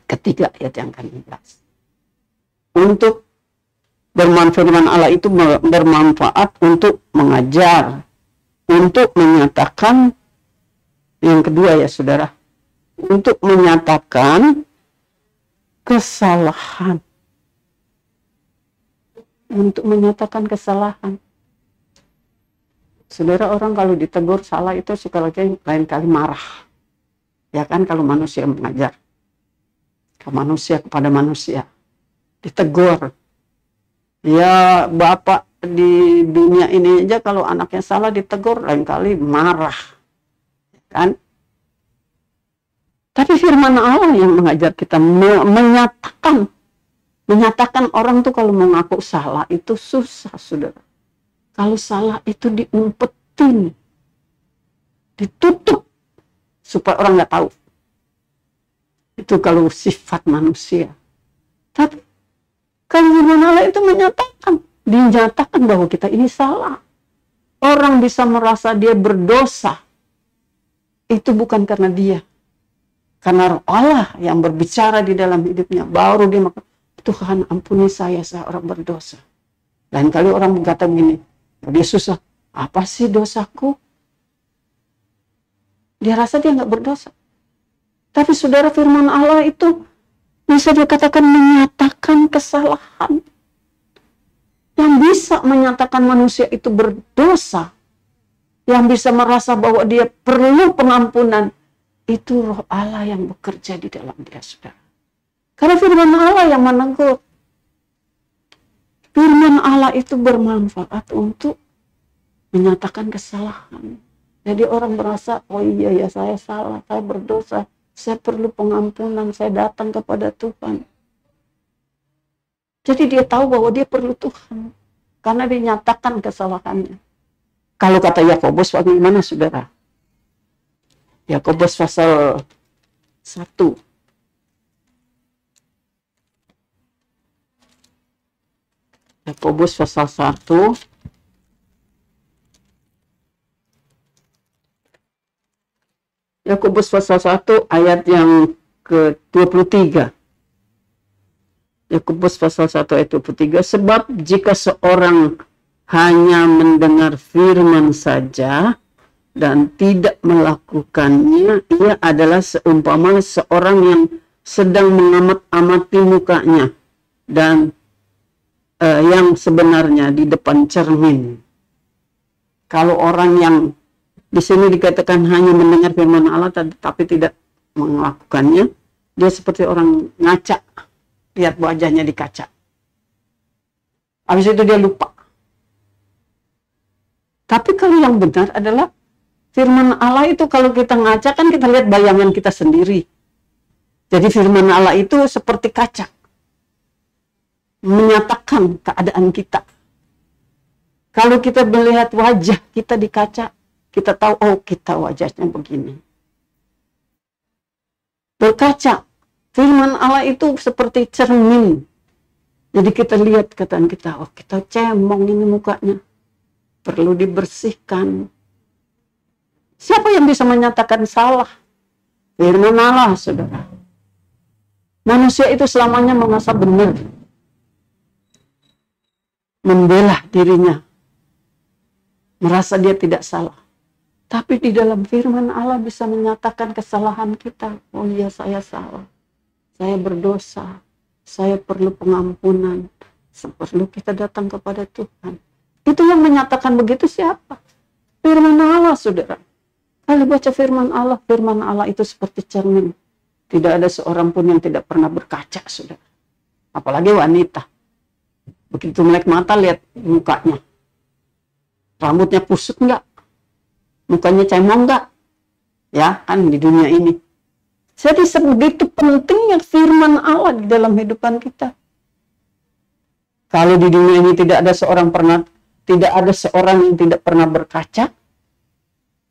ketiga ayat yang ke-16. Untuk firman Allah itu bermanfaat untuk mengajar, untuk menyatakan, yang kedua ya saudara, untuk menyatakan kesalahan. Untuk menyatakan kesalahan. Saudara, orang kalau ditegur salah itu suka lain kali marah. Ya kan, kalau manusia mengajar. Ke manusia kepada manusia. Ditegur. Ya, Bapak di dunia ini aja kalau anaknya salah ditegur lain kali marah. Ya kan? Tapi firman Allah yang mengajar kita menyatakan orang tuh kalau mengaku salah itu susah, saudara. Kalau salah itu diumpetin, ditutup supaya orang nggak tahu. Itu kalau sifat manusia. Tapi kalau firman Allah itu dinyatakan bahwa kita ini salah. Orang bisa merasa dia berdosa. Itu bukan karena dia. Karena Allah yang berbicara di dalam hidupnya. Baru dia makan, Tuhan ampuni saya orang berdosa. Lain kali orang berkata begini, dia susah, apa sih dosaku? Dia rasa dia nggak berdosa. Tapi saudara, firman Allah itu bisa dikatakan menyatakan kesalahan. Yang bisa menyatakan manusia itu berdosa. Yang bisa merasa bahwa dia perlu pengampunan. Itu roh Allah yang bekerja di dalam dia, saudara. Karena firman Allah yang menegur. Firman Allah itu bermanfaat untuk menyatakan kesalahan. Jadi orang merasa, oh iya ya saya salah, saya berdosa, saya perlu pengampunan, saya datang kepada Tuhan. Jadi dia tahu bahwa dia perlu Tuhan. Karena dinyatakan kesalahannya. Kalau kata Yakobus, bagaimana saudara? Yakobus pasal 1. Yakobus pasal 1. Yakobus pasal 1 ayat yang ke-23. Yakobus pasal 1 ayat 23. Sebab jika seorang hanya mendengar firman saja dan tidak melakukannya, ia adalah seumpama seorang yang sedang mengamat-amati mukanya dan yang sebenarnya di depan cermin. Kalau orang yang di sini dikatakan hanya mendengar firman Allah tapi tidak melakukannya, dia seperti orang ngaca, lihat wajahnya di kaca. Habis itu dia lupa. Tapi kalau yang benar adalah firman Allah itu kalau kita ngaca kan kita lihat bayangan kita sendiri. Jadi firman Allah itu seperti kaca. Menyatakan keadaan kita. Kalau kita melihat wajah kita di kaca, kita tahu, oh kita wajahnya begini. Berkaca, firman Allah itu seperti cermin. Jadi kita lihat keadaan kita, oh kita cemong ini mukanya. perlu dibersihkan. Siapa yang bisa menyatakan salah? Firman Allah, saudara. Manusia itu selamanya merasa benar, membela dirinya, merasa dia tidak salah. Tapi di dalam firman Allah bisa menyatakan kesalahan kita. Oh iya, saya salah, saya berdosa, saya perlu pengampunan. Perlu kita datang kepada Tuhan. Itu yang menyatakan begitu siapa? Firman Allah, saudara. Kalau baca firman Allah itu seperti cermin. Tidak ada seorang pun yang tidak pernah berkaca, saudara. Apalagi wanita. Begitu melek mata, lihat mukanya. Rambutnya kusut enggak? Mukanya cemong enggak? Ya, kan di dunia ini. Jadi sebegitu pentingnya firman Allah di dalam kehidupan kita. Kalau di dunia ini tidak ada seorang yang tidak pernah berkaca,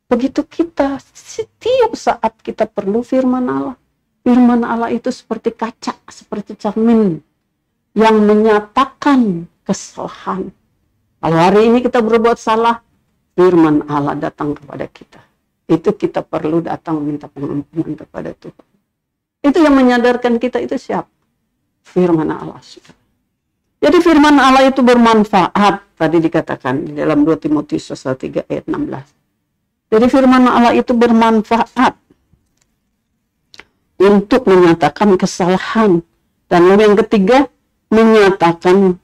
begitu kita setiap saat kita perlu firman Allah. Firman Allah itu seperti kaca, seperti cermin yang menyatakan kesalahan. Kalau hari ini kita berbuat salah, firman Allah datang kepada kita. Itu kita perlu datang minta pengampunan kepada Tuhan. Itu yang menyadarkan kita itu siapa? Firman Allah. Jadi firman Allah itu bermanfaat. Tadi dikatakan di dalam 2 Timotius 3 ayat 16. Jadi firman Allah itu bermanfaat untuk menyatakan kesalahan. Dan yang ketiga, menyatakan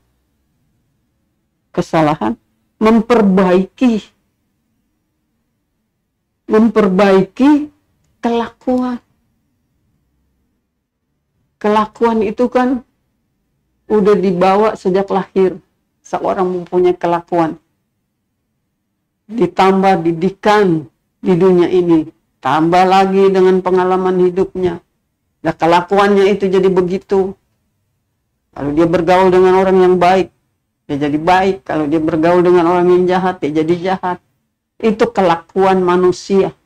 kesalahan, memperbaiki kelakuan. Kelakuan itu kan udah dibawa sejak lahir. Seorang mempunyai kelakuan. Ditambah didikan di dunia ini. Tambah lagi dengan pengalaman hidupnya. Nah, kelakuannya itu jadi begitu. Kalau dia bergaul dengan orang yang baik, dia jadi baik. Kalau dia bergaul dengan orang yang jahat, dia jadi jahat. Itu kelakuan manusia.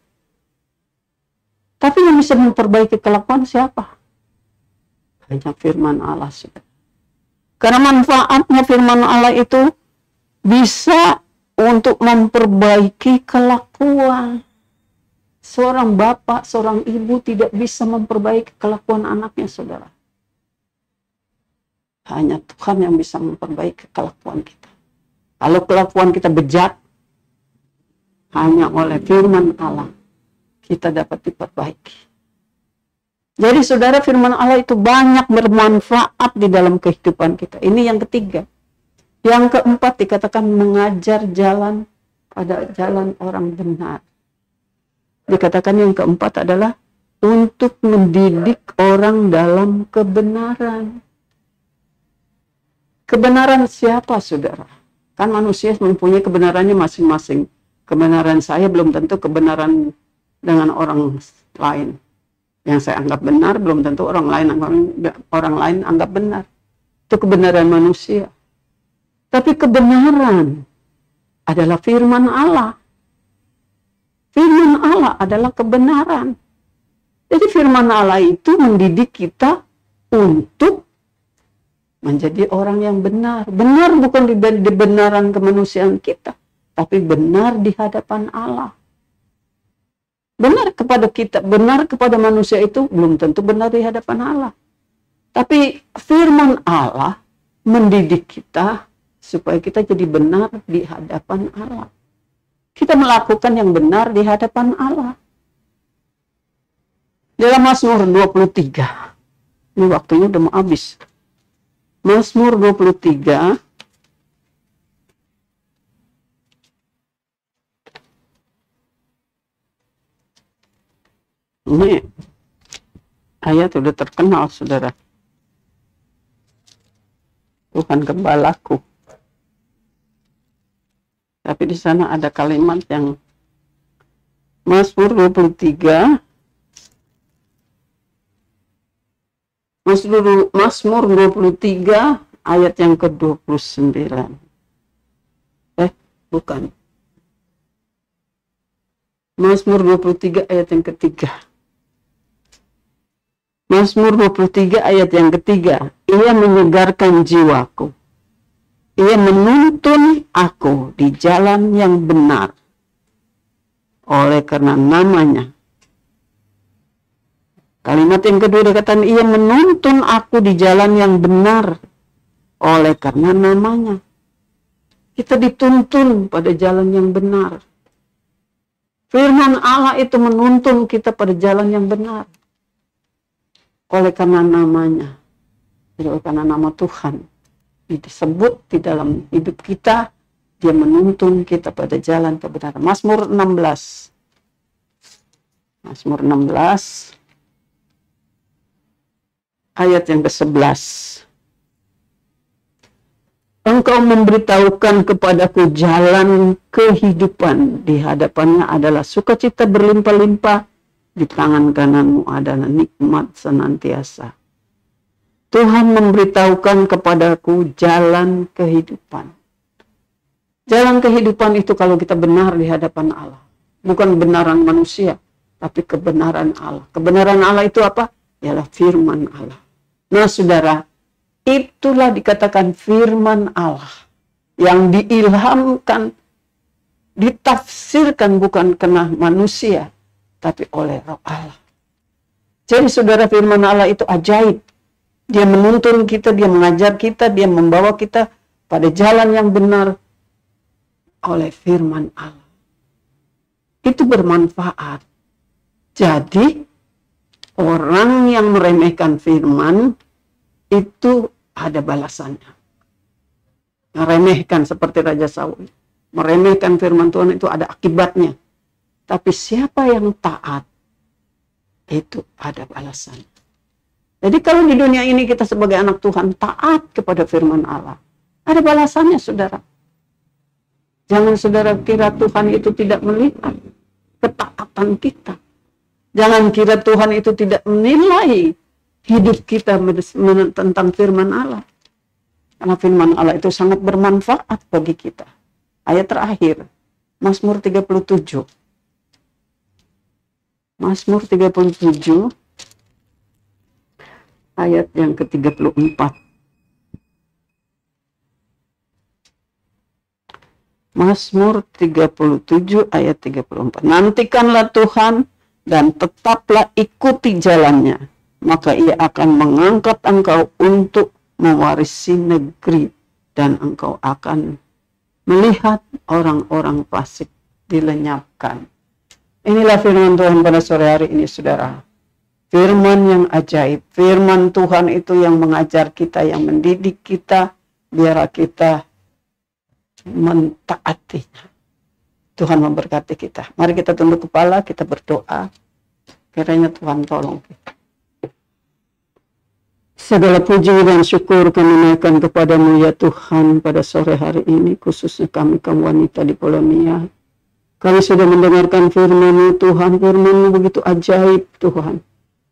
Tapi yang bisa memperbaiki kelakuan siapa? Hanya firman Allah, saudara. Karena manfaatnya firman Allah itu bisa untuk memperbaiki kelakuan. Seorang bapak, seorang ibu tidak bisa memperbaiki kelakuan anaknya, saudara. Hanya Tuhan yang bisa memperbaiki kelakuan kita. Kalau kelakuan kita bejat, hanya oleh firman Allah kita dapat diperbaiki. Jadi saudara, firman Allah itu banyak bermanfaat di dalam kehidupan kita. Ini yang ketiga. Yang keempat dikatakan mengajar jalan pada jalan orang benar. Dikatakan yang keempat adalah untuk mendidik orang dalam kebenaran. Kebenaran siapa, saudara? Kan manusia mempunyai kebenarannya masing-masing. Kebenaran saya belum tentu kebenaran dengan orang lain. Yang saya anggap benar belum tentu orang lain anggap benar. Itu kebenaran manusia. Tapi kebenaran adalah firman Allah. Firman Allah adalah kebenaran. Jadi firman Allah itu mendidik kita untuk menjadi orang yang benar. Benar bukan di kebenaran kemanusiaan kita, tapi benar di hadapan Allah. Benar kepada kita, benar kepada manusia itu belum tentu benar di hadapan Allah. Tapi firman Allah mendidik kita supaya kita jadi benar di hadapan Allah. Kita melakukan yang benar di hadapan Allah. Dalam Mazmur 23. Ini waktunya udah mau habis. Mazmur 23. Ini ayat udah terkenal, saudara. Tuhan gembalaku. Tapi di sana ada kalimat yang Mazmur 23. Mazmur 23 ayat yang ke-29. Bukan. Mazmur 23 ayat yang ketiga. Mazmur 23 ayat yang ketiga, ia menyegarkan jiwaku. Ia menuntun aku di jalan yang benar oleh karena namanya. Kalimat yang kedua dikatakan, ia menuntun aku di jalan yang benar oleh karena namanya. Kita dituntun pada jalan yang benar. Firman Allah itu menuntun kita pada jalan yang benar oleh karena namanya. Oleh karena nama Tuhan disebut di dalam hidup kita, dia menuntun kita pada jalan kebenaran. Mazmur 16. Mazmur 16 ayat yang ke-11. Engkau memberitahukan kepadaku jalan kehidupan, di hadapannya adalah sukacita berlimpah-limpah, di tangan kananmu adalah nikmat senantiasa. Tuhan memberitahukan kepadaku jalan kehidupan. Jalan kehidupan itu kalau kita benar di hadapan Allah. Bukan kebenaran manusia, tapi kebenaran Allah. Kebenaran Allah itu apa? Ialah firman Allah. Nah saudara, itulah dikatakan firman Allah. Yang diilhamkan, ditafsirkan bukan kena manusia, tapi oleh Roh Allah. Jadi saudara, firman Allah itu ajaib. Dia menuntun kita, dia mengajar kita, dia membawa kita pada jalan yang benar oleh firman Allah. Itu bermanfaat. Jadi, orang yang meremehkan firman itu ada balasannya. Meremehkan seperti Raja Saul. Meremehkan firman Tuhan itu ada akibatnya. Tapi siapa yang taat, itu ada balasannya. Jadi kalau di dunia ini kita sebagai anak Tuhan taat kepada firman Allah, ada balasannya saudara. Jangan saudara kira Tuhan itu tidak melihat ketaatan kita. Jangan kira Tuhan itu tidak menilai hidup kita tentang firman Allah. Karena firman Allah itu sangat bermanfaat bagi kita. Ayat terakhir, Mazmur 37. Mazmur 37. Ayat yang ke-34. Mazmur 37 ayat 34. Nantikanlah Tuhan dan tetaplah ikuti jalannya, maka ia akan mengangkat engkau untuk mewarisi negeri, dan engkau akan melihat orang-orang fasik dilenyapkan. Inilah firman Tuhan pada sore hari ini saudara. Firman yang ajaib, firman Tuhan itu yang mengajar kita, yang mendidik kita, biar kita mentaatinya. Tuhan memberkati kita. Mari kita tunduk kepala, kita berdoa. Kiranya Tuhan tolong kita. Segala puji dan syukur kami naikkan kepadamu ya Tuhan pada sore hari ini, khususnya kami kaum wanita di Polonia. Kami sudah mendengarkan firman-Mu Tuhan, firman-Mu begitu ajaib Tuhan.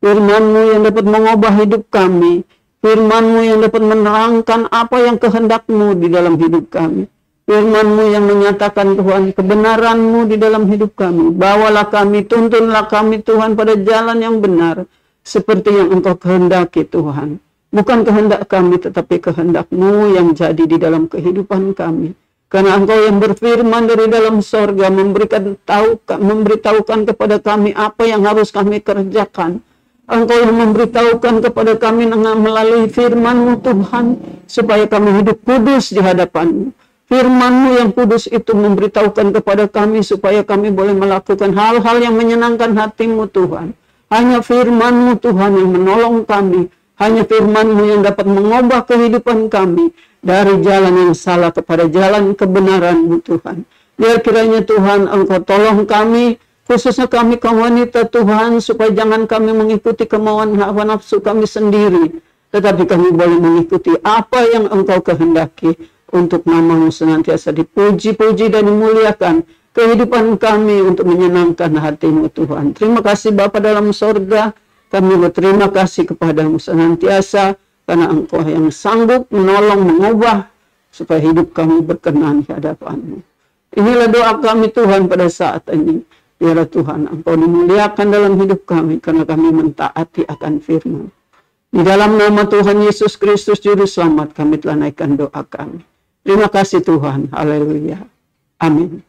Firman-Mu yang dapat mengubah hidup kami. Firman-Mu yang dapat menerangkan apa yang kehendak-Mu di dalam hidup kami. Firman-Mu yang menyatakan Tuhan kebenaran-Mu di dalam hidup kami. Bawalah kami, tuntunlah kami Tuhan pada jalan yang benar. Seperti yang Engkau kehendaki Tuhan. Bukan kehendak kami tetapi kehendak-Mu yang jadi di dalam kehidupan kami. Karena Engkau yang berfirman dari dalam sorga memberitahukan kepada kami apa yang harus kami kerjakan. Engkau yang memberitahukan kepada kami melalui firman-Mu Tuhan, supaya kami hidup kudus di hadapan-Mu. Firman-Mu yang kudus itu memberitahukan kepada kami supaya kami boleh melakukan hal-hal yang menyenangkan hati-Mu Tuhan. Hanya firman-Mu Tuhan yang menolong kami. Hanya firman-Mu yang dapat mengubah kehidupan kami dari jalan yang salah kepada jalan kebenaran-Mu Tuhan. Biar kiranya Tuhan Engkau tolong kami, khususnya kami kaum wanita Tuhan, supaya jangan kami mengikuti kemauan hawa nafsu kami sendiri, tetapi kami boleh mengikuti apa yang Engkau kehendaki, untuk nama-Mu senantiasa dipuji-puji dan dimuliakan kehidupan kami untuk menyenangkan hati-Mu Tuhan. Terima kasih Bapa dalam sorga, kami berterima kasih kepada-Mu senantiasa, karena Engkau yang sanggup menolong, mengubah, supaya hidup kami berkenan di hadapan-Mu. Inilah doa kami Tuhan pada saat ini. Biarlah Tuhan Engkau dimuliakan dalam hidup kami, karena kami mentaati akan firman. Di dalam nama Tuhan Yesus Kristus Juru Selamat, kami telah naikkan doa kami. Terima kasih Tuhan. Haleluya. Amin.